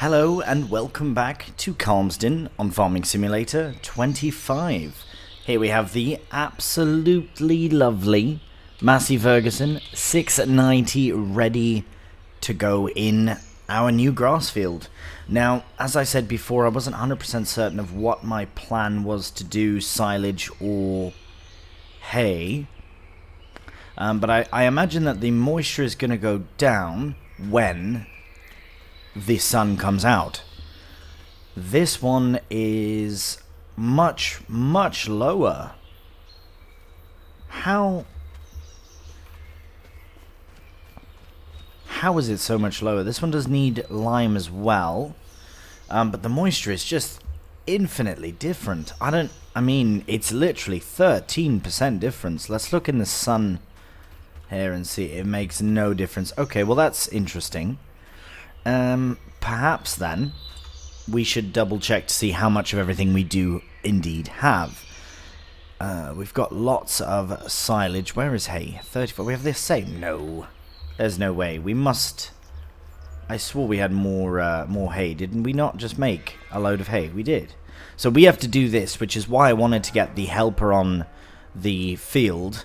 Hello and welcome back to Calmsden on Farming Simulator 25. Here we have the absolutely lovely Massey Ferguson 690 ready to go in our new grass field. Now, as I said before, I wasn't 100% certain of what my plan was to do, silage or hay. But I imagine that the moisture is going to go down when the sun comes out. This one is much lower. How is it so much lower? This one does need lime as well, but the moisture is just infinitely different. I mean, it's literally 13% difference. Let's look in the sun here and see. It makes no difference. Okay, well that's interesting. Perhaps then we should double check to see how much of everything we do indeed have. We've got lots of silage. Where is hay? 34. We have the same. No, there's no way. We must. I swore we had more hay. Didn't we not just make a load of hay? We did. So we have to do this, which is why I wanted to get the helper on the field.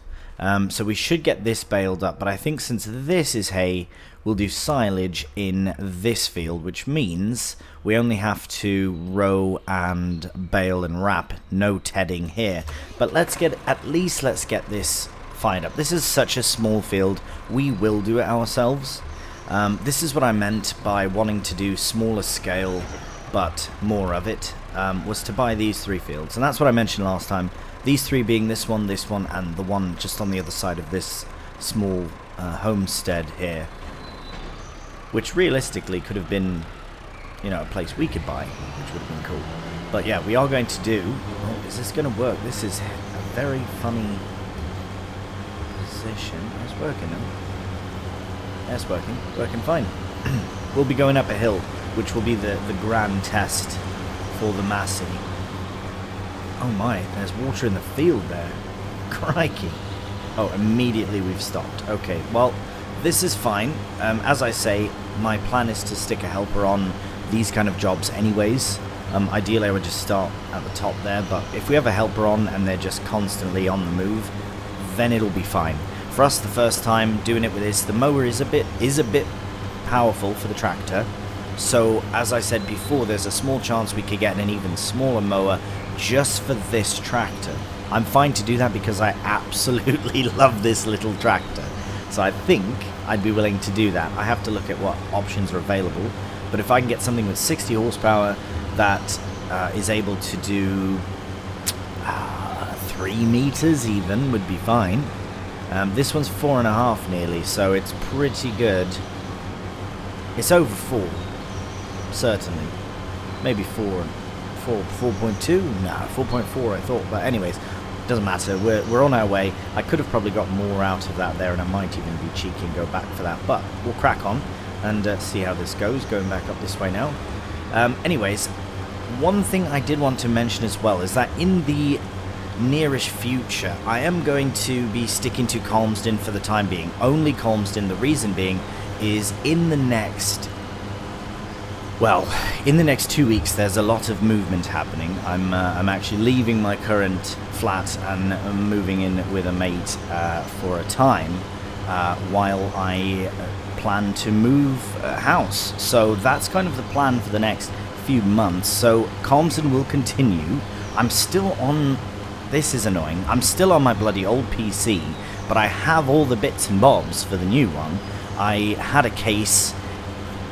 So we should get this baled up, but I think since this is hay, we'll do silage in this field, which means we only have to row and bale and wrap, no tedding here. But let's get this fired up. This is such a small field, we will do it ourselves. This is what I meant by wanting to do smaller scale, but more of it, was to buy these 3 fields. And that's what I mentioned last time. These 3 being this one, and the one just on the other side of this small homestead here. Which realistically could have been, you know, a place we could buy, which would have been cool. But yeah, we are going to do... Oh, is this going to work? This is a very funny position. It's working now. Yeah, it's working. Working fine. We'll be going up a hill, which will be the grand test for the Massey. Oh my, there's water in the field there. Crikey. Oh, immediately we've stopped. Okay, well, this is fine. As I say, my plan is to stick a helper on these kind of jobs anyways. Ideally, I would just start at the top there, but if we have a helper on and they're just constantly on the move, then it'll be fine. For us, the first time doing it with this, the mower is a bit powerful for the tractor. So, as I said before, there's a small chance we could get an even smaller mower just for this tractor. I'm fine to do that because I absolutely love this little tractor. So I think I'd be willing to do that. I have to look at what options are available. But if I can get something with 60 horsepower that is able to do 3 meters even, would be fine. This one's 4.5 nearly, so it's pretty good. It's over 4, certainly. Maybe 4.2? Nah, 4.4 I thought. But anyways, doesn't matter. We're on our way. I could have probably got more out of that there, and I might even be cheeky and go back for that. But we'll crack on and see how this goes. Going back up this way now. Anyways, one thing I did want to mention as well is that in the nearish future, I am going to be sticking to Calmsden for the time being. Only Calmsden. The reason being is in the next 2 weeks there's a lot of movement happening. I'm actually leaving my current flat and moving in with a mate for a time while I plan to move house. So that's kind of the plan for the next few months. So Calmsden will continue. I'm still on... This is annoying. I'm still on my bloody old PC, but I have all the bits and bobs for the new one. I had a case...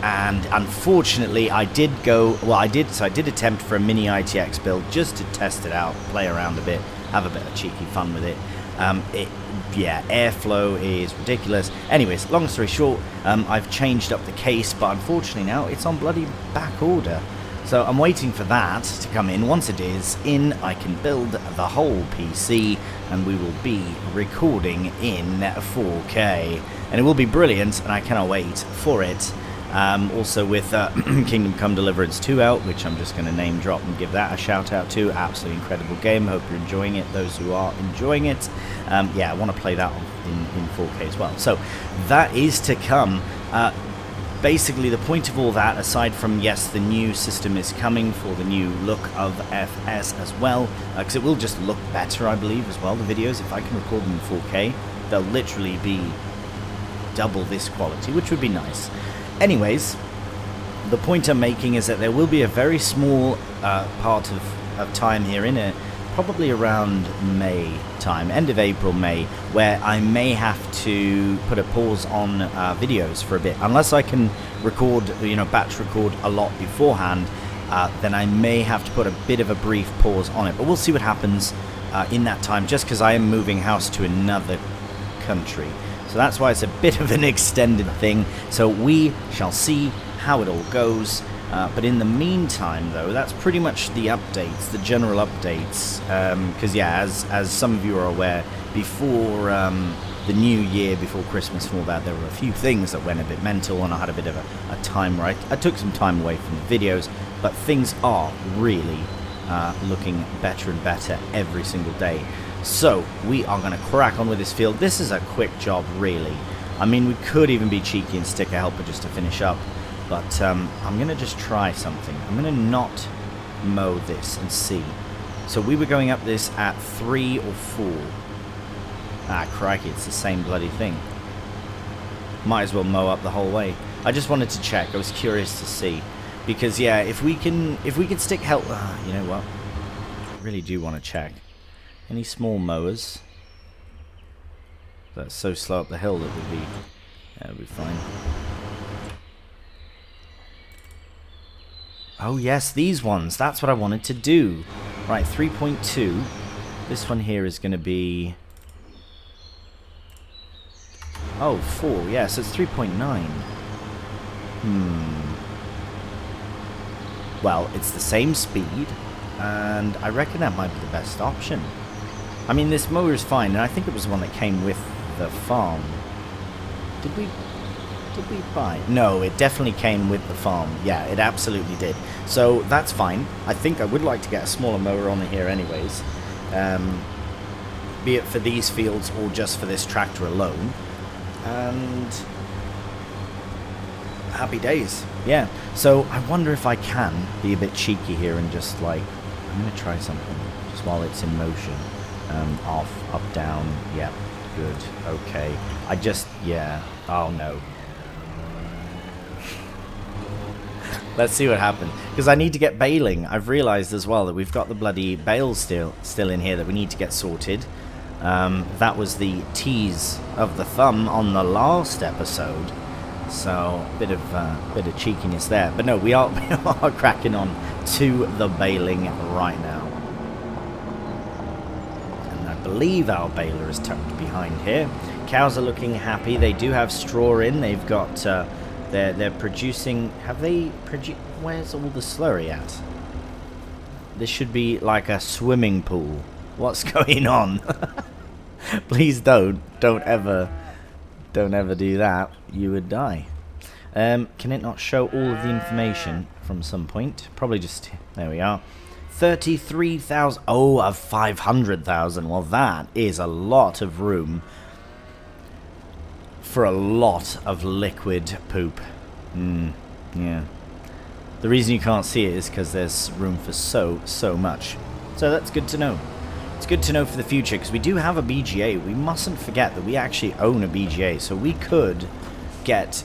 And unfortunately, I did attempt for a mini ITX build just to test it out, play around a bit, have a bit of cheeky fun with it. Airflow is ridiculous. Anyways, long story short, I've changed up the case, but unfortunately now it's on bloody back order. So I'm waiting for that to come in. Once it is in, I can build the whole PC, and we will be recording in 4K. And it will be brilliant, and I cannot wait for it. Also with Kingdom Come Deliverance 2 out, which I'm just going to name drop and give that a shout out to. Absolutely incredible game. Hope you're enjoying it. Those who are enjoying it, I want to play that in 4K as well. So that is to come. basically the point of all that, aside from, yes, the new system is coming for the new look of FS as well, because it will just look better, I believe, as well. The videos, if I can record them in 4K, they'll literally be double this quality, which would be nice. Anyways, the point I'm making is that there will be a very small part of time here in it, probably around May time, end of April, May, where I may have to put a pause on videos for a bit. Unless I can record, batch record a lot beforehand, then I may have to put a bit of a brief pause on it. But we'll see what happens in that time, just because I am moving house to another country. So that's why it's a bit of an extended thing. So we shall see how it all goes. But in the meantime, though, that's pretty much the updates, the general updates. Because, yeah, as some of you are aware, before the new year, before Christmas and all that, there were a few things that went a bit mental, and I had a bit of a time where I took some time away from the videos. But things are really looking better and better every single day. So we are going to crack on with this field. This is a quick job, really. I mean, we could even be cheeky and stick a helper just to finish up. But I'm going to just try something. I'm going to not mow this and see. So we were going up this at 3 or 4. Ah, crikey, it's the same bloody thing. Might as well mow up the whole way. I just wanted to check. I was curious to see. Because, yeah, if we can stick help... you know what? I really do want to check. Any small mowers? That's so slow up the hill that would be fine. Oh yes, these ones. That's what I wanted to do. Right, 3.2. This one here is going to be... Oh, 4. Yeah, so it's 3.9. Well, it's the same speed, and I reckon that might be the best option. I mean, this mower is fine, and I think it was the one that came with the farm. Did we buy? No, it definitely came with the farm. Yeah, it absolutely did. So that's fine. I think I would like to get a smaller mower on here anyways. Be it for these fields or just for this tractor alone. And happy days. Yeah. So I wonder if I can be a bit cheeky here and just like, I'm going to try something just while it's in motion. Off, up, down. Yeah, good. Okay. Yeah. Oh no. Let's see what happens. Because I need to get baling. I've realised as well that we've got the bloody bale still in here that we need to get sorted. That was the tease of the thumb on the last episode. So, bit of cheekiness there. But no, we are cracking on to the baling right now. And I believe our baler is tucked behind here. Cows are looking happy. They do have straw in. They've got... They're producing... Have they produced... Where's all the slurry at? This should be like a swimming pool. What's going on? Please don't ever do that. You would die. Can it not show all of the information from some point? Probably just... There we are. 33,000... Oh, of 500,000. Well, that is a lot of room for a lot of liquid poop. Yeah. The reason you can't see it is because there's room for so much. So that's good to know. It's good to know for the future, because we do have a BGA. We mustn't forget that we actually own a BGA, so we could get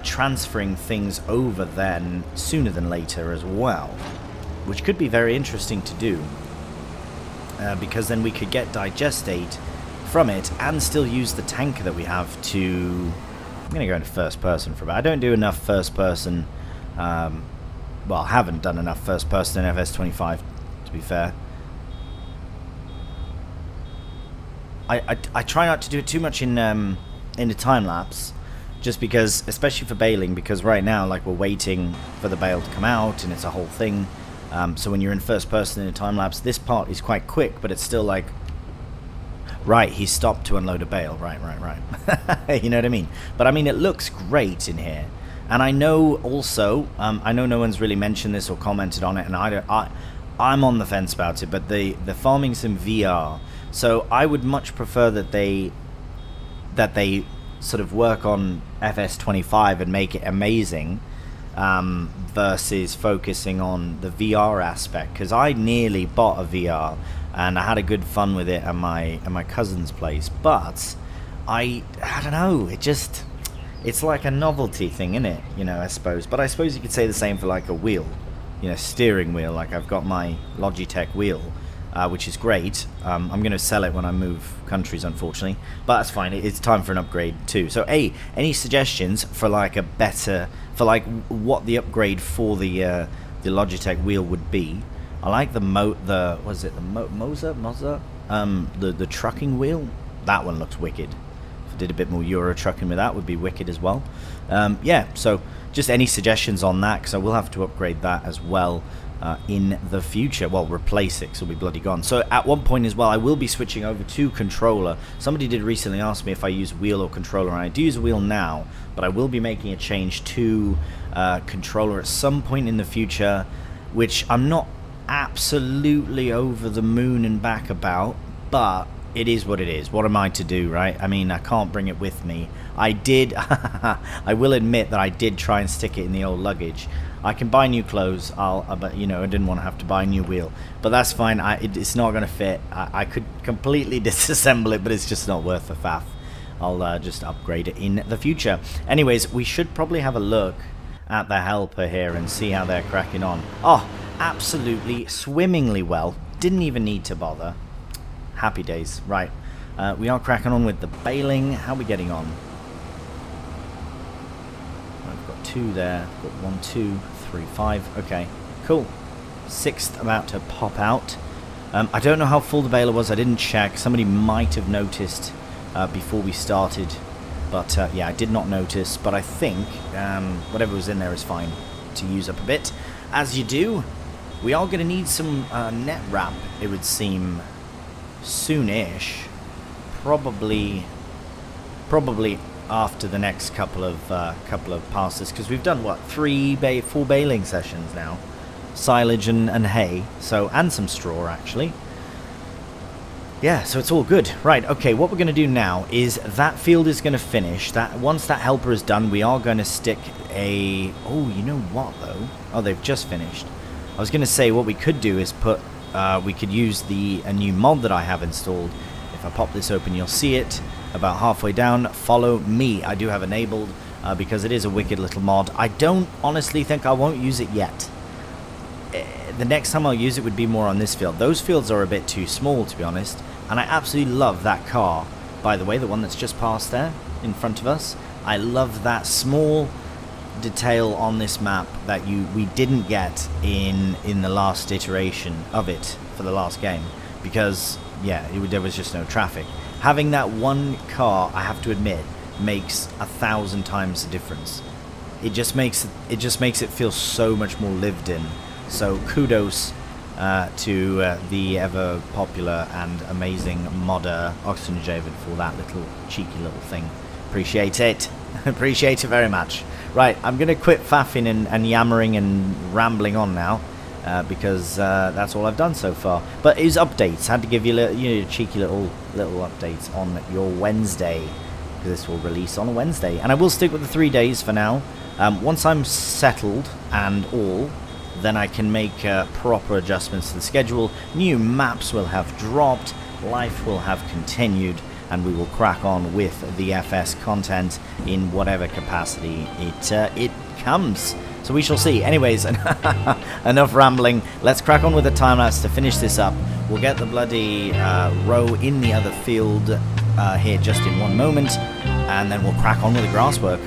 transferring things over then sooner than later as well, which could be very interesting to do, because then we could get digestate from it and still use the tanker that we have to... I'm going to go into first person for a bit. I don't do enough first person, well, I haven't done enough first person in FS25, to be fair. I try not to do it too much in the time lapse, just because, especially for baling, because right now, like, we're waiting for the bale to come out and it's a whole thing. So when you're in first person in a time lapse, this part is quite quick, but it's still like, right, he stopped to unload a bale. Right. You know what I mean? But I mean, it looks great in here. And I know also, I know no one's really mentioned this or commented on it, and I'm on the fence about it, but the farming sim VR. So I would much prefer that they sort of work on FS25 and make it amazing, versus focusing on the VR aspect, because I nearly bought a VR and I had a good fun with it at my cousin's place, but I don't know, it's like a novelty thing, isn't it? You know, I suppose. But I suppose you could say the same for like a wheel, you know, steering wheel. Like I've got my Logitech wheel, which is great. I'm going to sell it when I move countries, unfortunately, but that's fine. It's time for an upgrade too. So, any suggestions for like a better, for like what the upgrade for the Logitech wheel would be? I like the the trucking wheel. That one looks wicked. If I did a bit more Euro trucking with that, would be wicked as well. Yeah, so just any suggestions on that, because I will have to upgrade that as well in the future. Well, replace it, because it'll be bloody gone. So at one point as well, I will be switching over to controller. Somebody did recently ask me if I use wheel or controller, and I do use a wheel now, but I will be making a change to controller at some point in the future, which I'm not absolutely over the moon and back about, but it is what it is. What am I to do, right? I mean, I can't bring it with me. I did I will admit that I did try and stick it in the old luggage. I can buy new clothes, but you know, I didn't want to have to buy a new wheel, but that's fine. It's not going to fit. I could completely disassemble it, but it's just not worth the faff. I'll just upgrade it in the future. Anyways, we should probably have a look at the helper here and see how they're cracking on. Oh, absolutely swimmingly well. Didn't even need to bother. Happy days. Right, we are cracking on with the baling. How are we getting on? I've got 2 there. I've got 1, 2, 3, 5. Okay, cool. 6th about to pop out. I don't know how full the baler was. I didn't check. Somebody might have noticed before we started, but yeah, I did not notice. But I think whatever was in there is fine to use up a bit, as you do. We are going to need some net wrap, it would seem, soonish. Probably after the next couple of passes, because we've done what, 4 baling sessions now, silage and hay, so, and some straw actually. Yeah, so it's all good. Right, okay, what we're going to do now is that field is going to finish. That once that helper is done, we are going to stick a... Oh, you know what, though? Oh, they've just finished. I was going to say what we could do is put... we could use a new mod that I have installed. If I pop this open, you'll see it about halfway down. Follow me. I do have enabled because it is a wicked little mod. I don't honestly think I won't use it yet. The next time I'll use it would be more on this field. Those fields are a bit too small, to be honest. And I absolutely love that car. By the way, the one that's just passed there in front of us. I love that small detail on this map that we didn't get in the last iteration of it for the last game, because yeah, there was just no traffic. Having that one car, I have to admit, makes 1,000 times the difference. It just makes it feel so much more lived in. So kudos to the ever popular and amazing modder Oxygendavid for that little cheeky little thing. Appreciate it. Appreciate it very much. Right, I'm going to quit faffing and yammering and rambling on now, because that's all I've done so far. But it was updates. Had to give you cheeky little updates on your Wednesday, because this will release on a Wednesday. And I will stick with the 3 days for now. Once I'm settled and all, then I can make proper adjustments to the schedule. New maps will have dropped, life will have continued, and we will crack on with the FS content in whatever capacity it comes. So we shall see. Anyways, enough rambling. Let's crack on with the time-lapse to finish this up. We'll get the bloody row in the other field here just in one moment, and then we'll crack on with the grass work.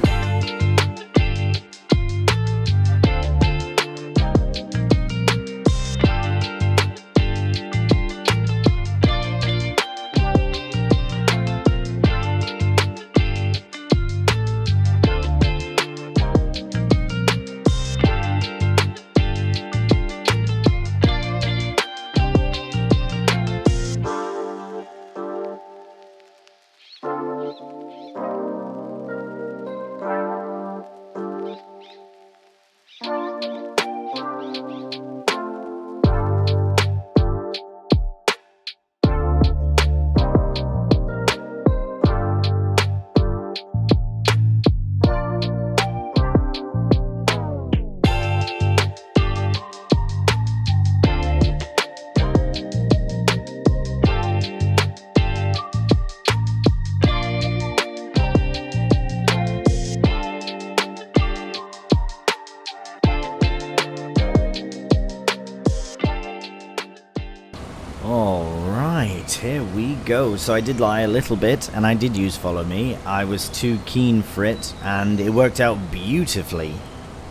here we go. So I did lie a little bit, and I did use follow me. I was too keen for it, and it worked out beautifully.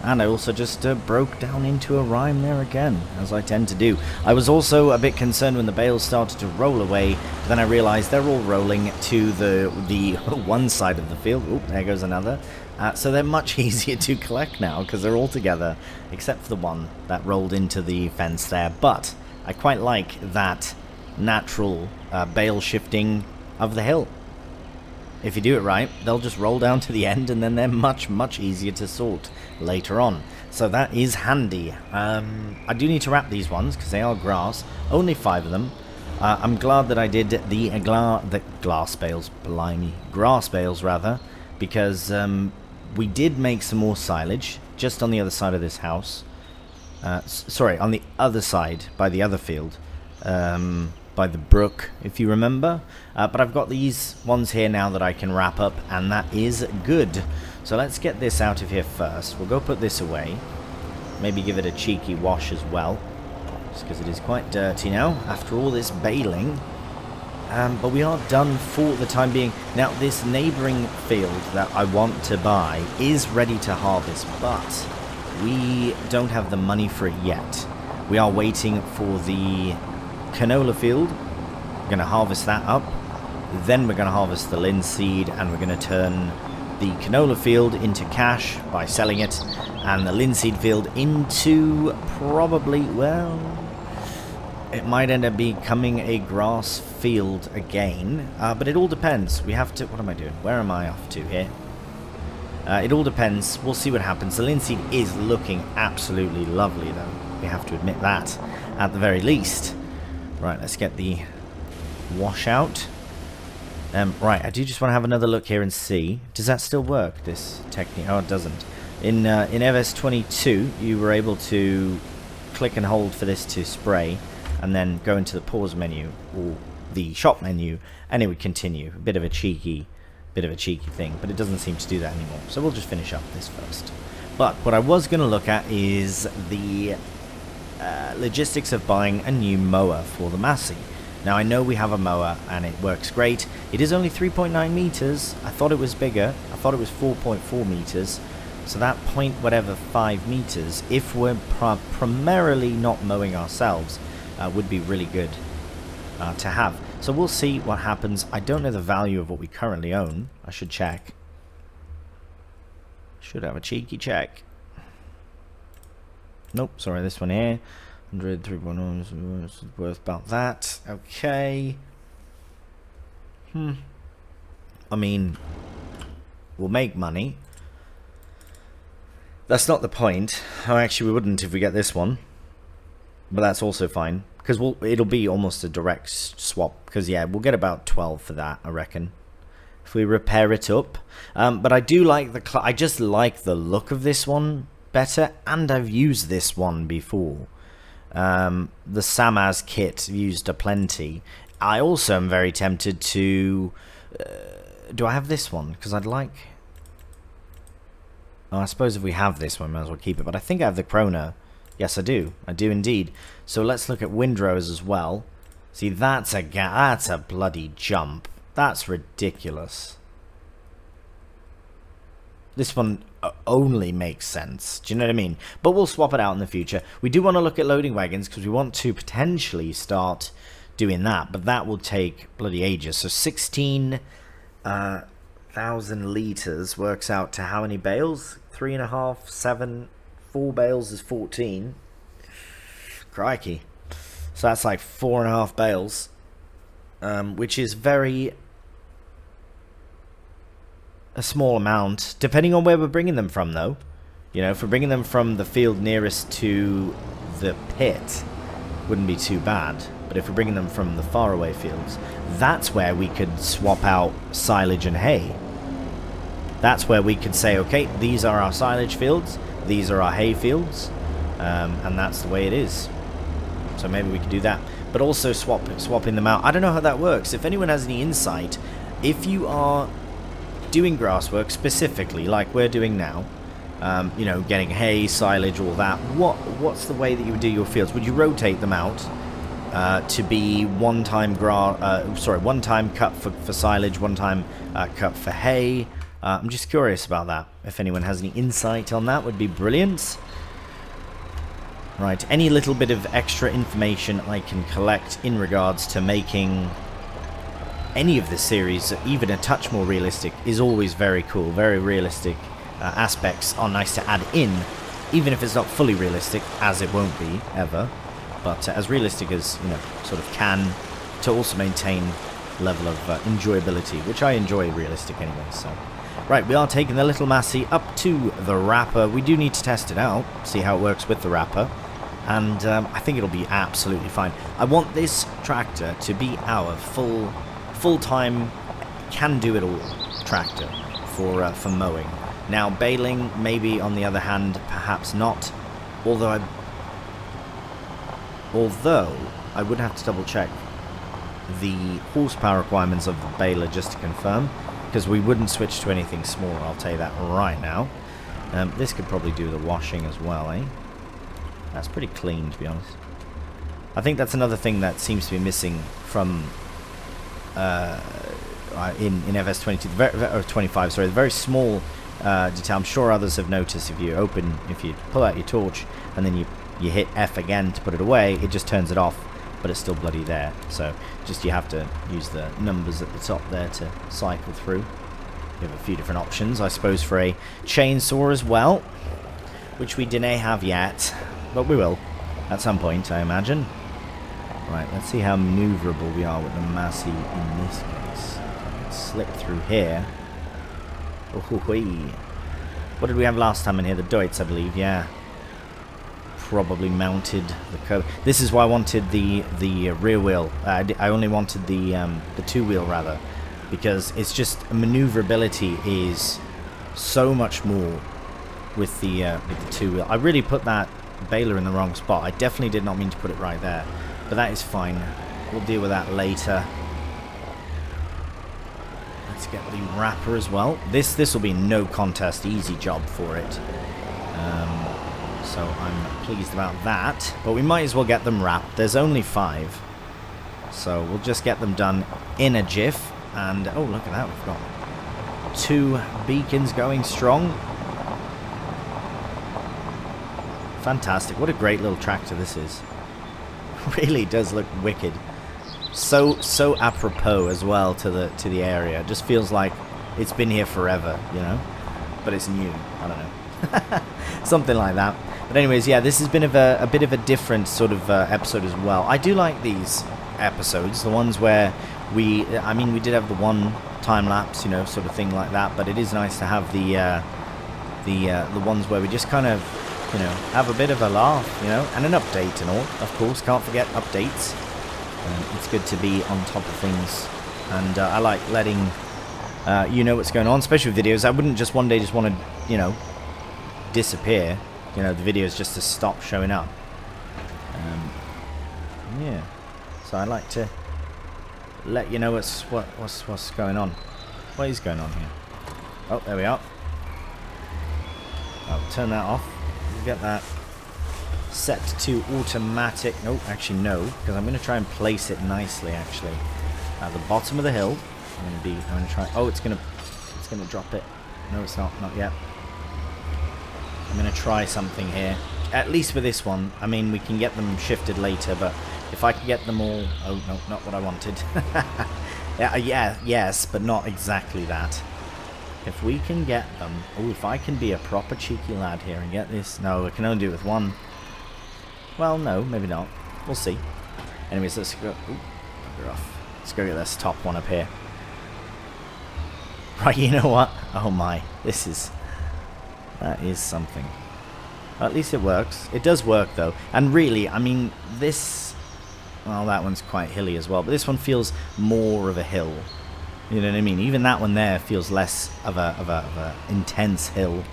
And I also just broke down into a rhyme there again, as I tend to do. I was also a bit concerned when the bales started to roll away. Then I realized they're all rolling to the one side of the field. Oop, there goes another. So they're much easier to collect now, because they're all together, except for the one that rolled into the fence there. But I quite like that natural bale shifting of the hill. If you do it right, they'll just roll down to the end, and then they're much easier to sort later on. So that is handy. I do need to wrap these ones because they are grass. Only 5 of them. I'm glad that I did the glass bales, blimey, grass bales rather, because we did make some more silage just on the other side of this house. Sorry, on the other side, by the other field. By the brook, if you remember. But I've got these ones here now that I can wrap up, and that is good. So let's get this out of here first. We'll go put this away. Maybe give it a cheeky wash as well, just because it is quite dirty now after all this baling. But we are done for the time being. Now, this neighbouring field that I want to buy is ready to harvest, but we don't have the money for it yet. We are waiting for the canola field. We're going to harvest that up. Then we're going to harvest the linseed, and we're going to turn the canola field into cash by selling it, and the linseed field into probably, well, it might end up becoming a grass field again, but it all depends. We have to, what am I doing? Where am I off to here? It all depends. We'll see what happens. The linseed is looking absolutely lovely, though. We have to admit that, at the very least. Right, let's get the washout. Right, I do just want to have another look here and see. Does that still work, this technique? Oh, it doesn't. In FS22, you were able to click and hold for this to spray, and then go into the pause menu, or the shop menu, and it would continue. A bit of a cheeky thing, but it doesn't seem to do that anymore. So we'll just finish up this first. But what I was going to look at is the logistics of buying a new mower for the Massey. Now, I know we have a mower and it works great. It is only 3.9 meters. I thought it was bigger. I thought it was 4.4 meters. So that point whatever 5 meters, if we're primarily not mowing ourselves, would be really good to have. So we'll see what happens. I don't know the value of what we currently own. I should check. Should have a cheeky check. Nope, sorry, this one here. 100, 3.1 is worth about that. Okay. I mean, we'll make money. That's not the point. Oh, actually, we wouldn't if we get this one. But that's also fine, because it'll be almost a direct swap. Because, yeah, we'll get about 12 for that, I reckon, if we repair it up. But I do like I just like the look of this one better, and I've used this one before. The Samaz kit used aplenty. I also am very tempted to do I have this one? Because I'd like, oh, I suppose if we have this one, we might as well keep it. But I think I have the Krona. Yes, I do indeed. So let's look at windrows as well. See, that's a bloody jump. That's ridiculous. This one only makes sense. Do you know what I mean? But we'll swap it out in the future. We do want to look at loading wagons because we want to potentially start doing that. But that will take bloody ages. So 16,000 litres works out to how many bales? 3.5, 7, 4 bales is 14. Crikey. So that's like 4.5 bales. Which is a small amount, depending on where we're bringing them from, though. You know, if we're bringing them from the field nearest to the pit, wouldn't be too bad. But if we're bringing them from the faraway fields, that's where we could swap out silage and hay. That's where we could say, okay, these are our silage fields, these are our hay fields, and that's the way it is. So maybe we could do that. But also swapping them out. I don't know how that works. If anyone has any insight, if you are doing grass work specifically, like we're doing now, you know, getting hay, silage, all that, what's the way that you would do your fields? Would you rotate them out to be one-time cut for silage, one-time cut for hay. I'm just curious about that. If anyone has any insight on that, would be brilliant. Right, any little bit of extra information I can collect in regards to making any of the series even a touch more realistic is always very cool. Very realistic aspects are nice to add in, even if it's not fully realistic, as it won't be ever, but as realistic as, you know, sort of can, to also maintain level of enjoyability, which I enjoy realistic anyway. So right, we are taking the little Massey up to the wrapper. We do need to test it out, see how it works with the wrapper, and I think it'll be absolutely fine. I want this tractor to be our full-time, can-do-it-all tractor for mowing. Now, baling, maybe, on the other hand, perhaps not. Although I would have to double-check the horsepower requirements of the baler just to confirm, because we wouldn't switch to anything smaller, I'll tell you that right now. This could probably do the washing as well, eh? That's pretty clean, to be honest. I think that's another thing that seems to be missing from in FS22 or 25. Sorry, the very small detail. I'm sure others have noticed. If you pull out your torch and then you hit F again to put it away, it just turns it off, but it's still bloody there. So just you have to use the numbers at the top there to cycle through. You have a few different options, I suppose, for a chainsaw as well, which we didn't have yet, but we will at some point, I imagine. Right, let's see how maneuverable we are with the Massey in this case. Let's slip through here. Oh, what did we have last time in here? The Deutz, I believe, yeah. Probably mounted the curve. This is why I wanted the rear wheel. I only wanted the two-wheel, rather, because it's just maneuverability is so much more with the two-wheel. I really put that baler in the wrong spot. I definitely did not mean to put it right there. But that is fine. We'll deal with that later. Let's get the wrapper as well. This will be no contest, easy job for it. So I'm pleased about that. But we might as well get them wrapped. There's only 5. So we'll just get them done in a jiff. And oh, look at that. We've got 2 beacons going strong. Fantastic. What a great little tractor this is. Really does look wicked. So apropos as well to the area. It just feels like it's been here forever, you know, but it's new. I don't know. Something like that. But anyways, yeah, this has been a bit of a different sort of episode as well. I do like these episodes, the ones where we did have the one time lapse, you know, sort of thing like that, but it is nice to have the ones where we just kind of, you know, have a bit of a laugh, you know, and an update and all. Of course, can't forget updates. It's good to be on top of things, and I like letting you know what's going on, especially with videos. I wouldn't just one day just want to, you know, disappear, you know, the videos just to stop showing up. Yeah, so I like to let you know what's going on. What is going on here? Oh, there we are. I'll turn that off. Get that set to automatic. Oh, actually no, because I'm going to try and place it nicely. Actually, at the bottom of the hill. I'm going to try. Oh, it's going to drop it. No, it's not yet. I'm going to try something here. At least with this one. I mean, we can get them shifted later, but if I could get them all. Oh no, not what I wanted. Yeah, yes, but not exactly that. If we can get them... Oh, if I can be a proper cheeky lad here and get this... No, I can only do it with one. Well, no, maybe not. We'll see. Anyways, let's go... Ooh, bugger off. Let's go get this top one up here. Right, you know what? Oh my. This is... That is something. Well, at least it works. It does work, though. And really, I mean, this... Well, that one's quite hilly as well. But this one feels more of a hill. You know what I mean? Even that one there feels less of a intense hill.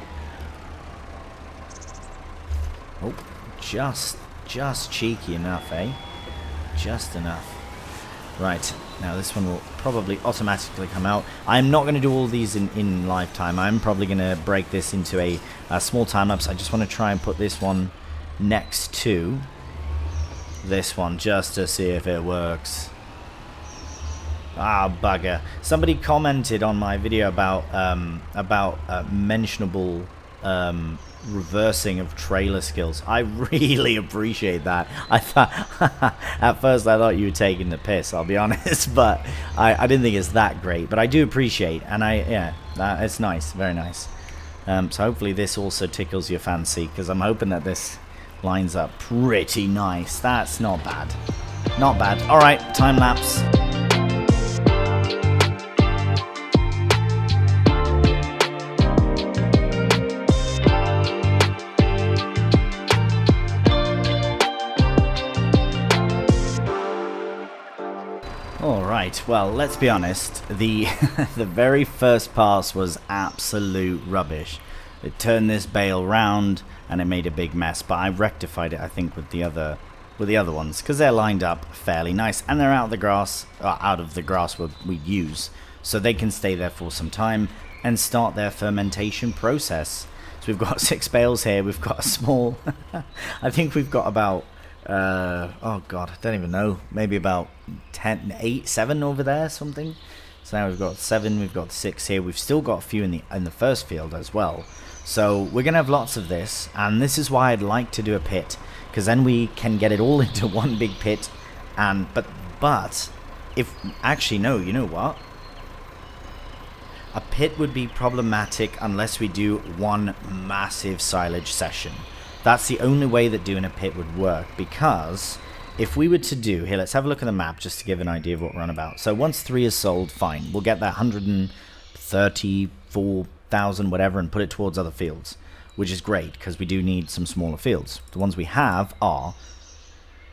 Oh, just cheeky enough, eh? Just enough. Right, now this one will probably automatically come out. I'm not going to do all these in live time. I'm probably going to break this into a small time lapse. I just want to try and put this one next to this one just to see if it works. Ah, bugger. Somebody commented on my video about mentionable reversing of trailer skills. I really appreciate that. I thought at first I thought you were taking the piss, I'll be honest, but I didn't think it's that great, but I do appreciate, and it's nice, very nice. So hopefully this also tickles your fancy, because I'm hoping that this lines up pretty nice. That's not bad. Not bad. Alright, time lapse. Alright, well, let's be honest, the the very first pass was absolute rubbish. It turned this bale round and it made a big mess, but I rectified it, I think, with the other ones, because they're lined up fairly nice, and they're out of the grass we'd use, so they can stay there for some time and start their fermentation process. So we've got 6 bales here, we've got a small, I think we've got about, oh god, I don't even know, maybe about 7 over there, something. So now we've got 7, we've got 6 here, we've still got a few in the first field as well. So we're going to have lots of this, and this is why I'd like to do a pit, because then we can get it all into one big pit, and, but, if, actually no, you know what? A pit would be problematic unless we do one massive silage session. That's the only way that doing a pit would work, because if we were to do, here, let's have a look at the map just to give an idea of what we're on about. So once 3 is sold, fine, we'll get that 134,000 whatever and put it towards other fields, which is great because we do need some smaller fields. The ones we have are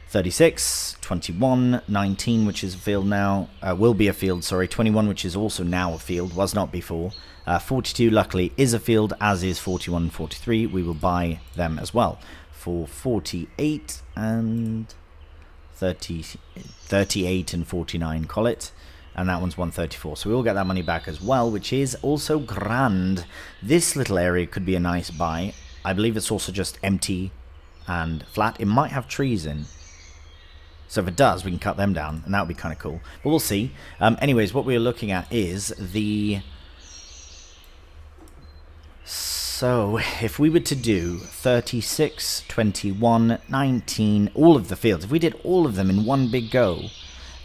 36, 21, 19, which is a field now, will be a field, sorry, 21, which is also now a field, was not before. 42, luckily, is a field, as is 41 and 43. We will buy them as well. For 48 and 38 and 49, call it. And that one's 134. So we will get that money back as well, which is also grand. This little area could be a nice buy. I believe it's also just empty and flat. It might have trees in. So if it does, we can cut them down, and that would be kind of cool. But we'll see. Anyways, what we're looking at is the... So, if we were to do 36, 21, 19, all of the fields, if we did all of them in one big go,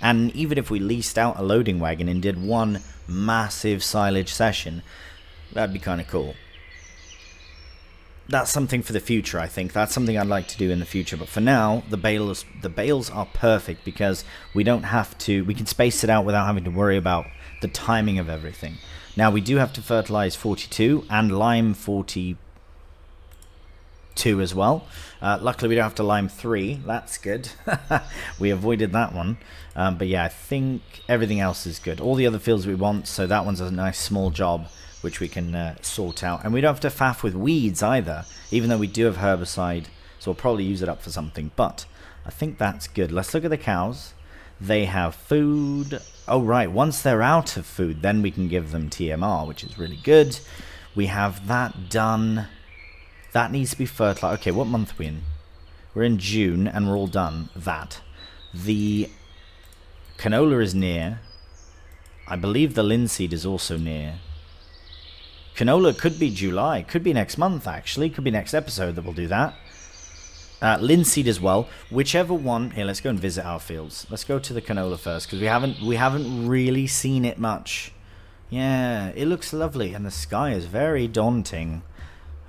and even if we leased out a loading wagon and did one massive silage session, that'd be kind of cool. That's something for the future, I think. That's something I'd like to do in the future. But for now, the bales are perfect because we don't have to... We can space it out without having to worry about the timing of everything. Now, we do have to fertilize 42 and lime 42 as well. Luckily, we don't have to lime 3. That's good. We avoided that one. But yeah, I think everything else is good. All the other fields we want, so that one's a nice small job, which we can sort out. And we don't have to faff with weeds either, even though we do have herbicide, so we'll probably use it up for something. But I think that's good. Let's look at the cows. They have food. Oh, right. Once they're out of food, then we can give them TMR, which is really good. We have that done. That needs to be fertilized. Okay, what month are we in? We're in June, and we're all done. That. The canola is near. I believe the linseed is also near. Canola could be July. Could be next month, actually. Could be next episode that we'll do that. Linseed as well. Whichever one. Here, let's go and visit our fields. Let's go to the canola first, because we haven't really seen it much. Yeah, it looks lovely, and the sky is very daunting.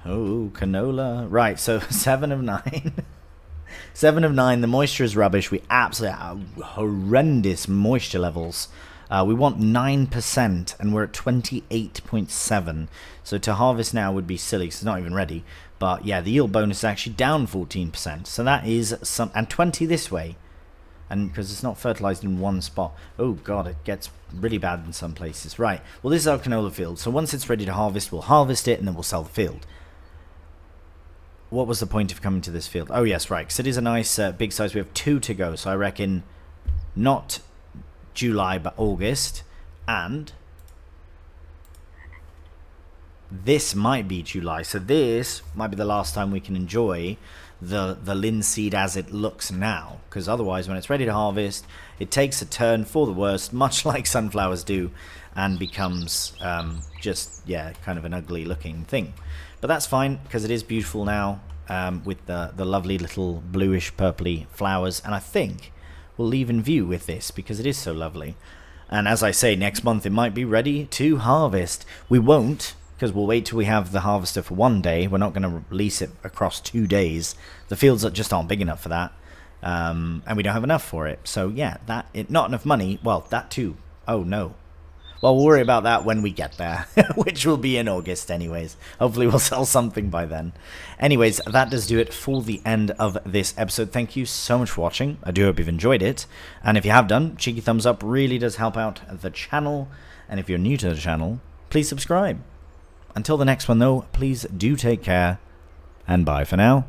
Oh, canola. Right, so 7 of 9. 7 of 9. The moisture is rubbish. We absolutely have horrendous moisture levels. We want 9%, and we're at 28.7. So to harvest now would be silly, because it's not even ready. But yeah, the yield bonus is actually down 14%. So that is some, and 20 this way. And because it's not fertilized in one spot. Oh god, it gets really bad in some places. Right, well, this is our canola field. So once it's ready to harvest, we'll harvest it, and then we'll sell the field. What was the point of coming to this field? Oh yes, right, because it is a nice big size. We have 2 to go, so I reckon not July but August. And this might be July. So this might be the last time we can enjoy the linseed as it looks now, because otherwise when it's ready to harvest, it takes a turn for the worst, much like sunflowers do, and becomes just, yeah, kind of an ugly looking thing. But that's fine, because it is beautiful now, with the lovely little bluish purpley flowers, and I think we'll leave in view with this because it is so lovely. And as I say, next month it might be ready to harvest. We won't, because we'll wait till we have the harvester for 1 day. We're not going to release it across 2 days. The fields just aren't big enough for that, and we don't have enough for it. So yeah, not enough money. Well, that too. Oh no. Well, we'll worry about that when we get there, which will be in August anyways. Hopefully we'll sell something by then. Anyways, that does do it for the end of this episode. Thank you so much for watching. I do hope you've enjoyed it. And if you have done, cheeky thumbs up really does help out the channel. And if you're new to the channel, please subscribe. Until the next one though, please do take care. And bye for now.